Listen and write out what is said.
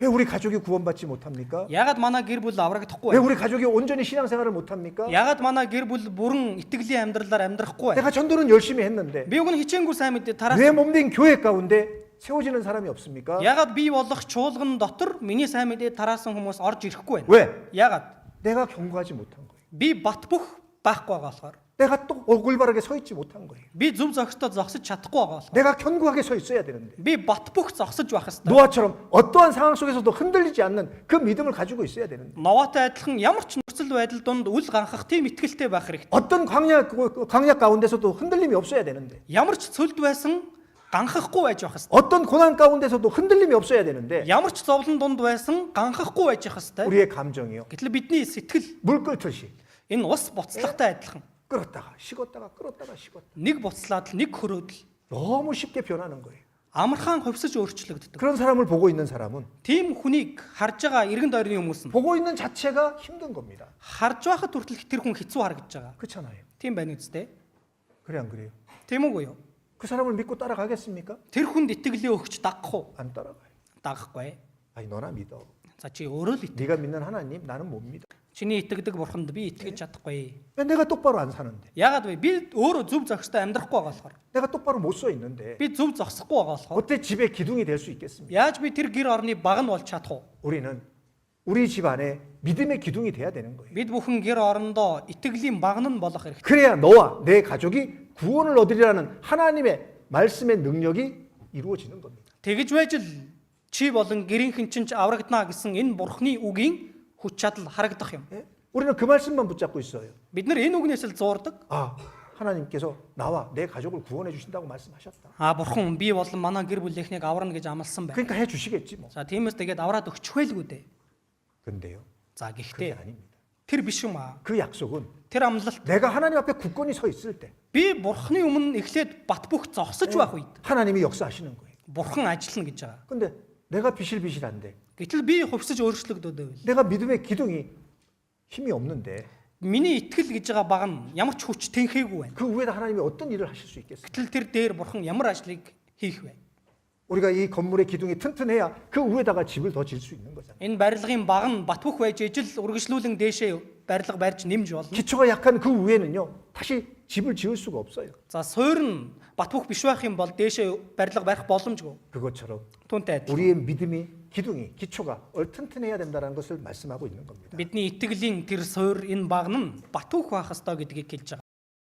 왜 우리 가족이 구원받지 못합니까? Ягаад манай гэр бүл аврагдахгүй 왜 вэ? 우리 가족이 온전히 신앙생활을 못합니까? Ягаад манай гэр бүл бүрэн итгэлийн амьдралаар амьдрахгүй вэ? 내가 전도는 열심히 했는데 Би уг нь хичээнгүй сайн мэдээ тараас 왜 몸된 교회 가운데 세워지는 사람이 없습니까? ягаад бий болох чуулган дотор миний сайн мэдээ тараасан хүмүүс орж ирэхгүй вэ? 왜? Ягаад? 내가 경고하지 못한 거예요. Би бат бөх байхгүй байгаа болохоор. 내가 또 올바르게 서 있지 못한 거예요. Би зөв зохистой зогсож чадахгүй байгаа болохоор. 내가 견고하게 서 있어야 되는데 Би бат бөх зогсож байх ёстой. 노아처럼 어떠한 상황 속에서도 흔들리지 않는 그 믿음을 가지고 있어야 되는데 Новоотой адилхан ямар ч нөхцөл байдал донд үл ганхах тийм итгэлтэй байх хэрэгтэй. 어떤 광야 가운데서도 흔들림이 없어야 되는데 Ямар ч цөлд байсан ганхахгүй байж байх ёстой. 어떤 고난 가운데서도 흔들림이 없어야 되는데 Ямар ч зовлон дунд байсан ганхахгүй байж байх ёстой. 우리의 감정이요 Гэтэл бидний сэтгэл 물 끓듯이 энэ ус буцлагтай адилхан. 끓었다가 식었다가 끓었다가 식었다 Нэг буцлаад л нэг хөрөөдөл 너무 쉽게 변하는 거예요. амархан хувьсаж өөрчлөгддөг. 그런 사람을 보고 있는 사람은 Тийм хүнийг харж байгаа эргэн тойрны хүмүүс нь 보고 있는 자체가 힘든 겁니다. харж байхад хүртэл тэр хүн хэцүү харагдаж байгаа. 그렇잖아요. Тийм байна үстэй. 그래 안 그래요? Тийм үгүй юу? 그 사람을 믿고 따라가겠습니까? Тэр хүнд итгэлээ өгч дагах уу? 안 따라가요. Дагахгүй. 아니 너나 믿어. За чи өөрөө л ит. 네가 믿는 하나님 나는 못 믿어. Чиний итгэдэг бурханд би итгэж чадахгүй. 왜 내가 똑바로 안 사는데? Яагаад вэ? Би өөрөө зөв зохистой амьдрахгүй байгаа болохоор. 내가 똑바로 못 서 있는데 Би зөв зогсохгүй байгаа болохоор. 어때 집에 기둥이 될 수 있겠습니까? Яаж би тэр гэр орны баг нь болж чадах уу? 우리는 우리 집 안에 믿음의 기둥이 돼야 되는 거예요. Бид бүхэн гэр орондоо итгэлийн баг нь болох хэрэгтэй. 그래야 너와 내 가족이 구원을 얻으리라는 하나님의 말씀의 능력이 이루어지는 겁니다. Тэгж байж л чи болон гэрийнхэн чинь ч аврагдана гэсэн энэ бурхны үгийн хүч чадал харагдах юм. 예? 우리는 그 말씀만 붙잡고 있어요. Бид нар энэ үгнээс л зуурдаг. 아, 하나님께서 나와 내 가족을 구원해 주신다고 말씀하셨다. Бурхан би болон манай гэр бүлийнхнийг аварна гэж амласан байна. 그러니까 해 주시겠지 뭐. За тиймээс тэгээд авраад өгчихвэлгүй дээ. 근데요. За 그게 гэхдээ 아닙니다. тэр биш юм аа. 그 약속은 Тэр амлалт 내가 하나님 앞에 굳건히 서 있을 때 би бурхны өмнө эхлээд бат бөх зогсож байх үед 하나님이 역사하시는 거예요. бурхан ажиллана гэж байгаа. 근데 내가 비실비실한데 Гэтэл би хувьсаж өөрчлөгдөв. 내가 믿음의 기둥이 힘이 없는데 Миний итгэл гэж байгаа баг нь ямар ч хүч тэнхээгүй байна. 그 위에다 하나님이 어떤 일을 하실 수 있겠어요? Гэтэл тэр дээр бурхан ямар ажлыг хийх вэ? 우리가 이 건물의 기둥이 튼튼해야 그 위에다가 집을 더 질 수 있는 거잖아요. Энэ барилгын баг нь бат бөх байж ижил үргэлжлүүлэн дээшээ барилга барьж нэмж болно. 기초가 약한 그 위에는요 다시 집을 지을 수가 없어요. За суур нь бат бөх биш байх юм бол дээшээ барилга барих боломжгүй. 그것처럼 Түүнтэй адил. 우리의 믿음이 기둥이 기초가 튼튼해야 된다는 것을 말씀하고 있는 겁니다. Бидний итгэлийн тэр суур энэ баг нь бат бөх байх ёстой гэдгийг хэлж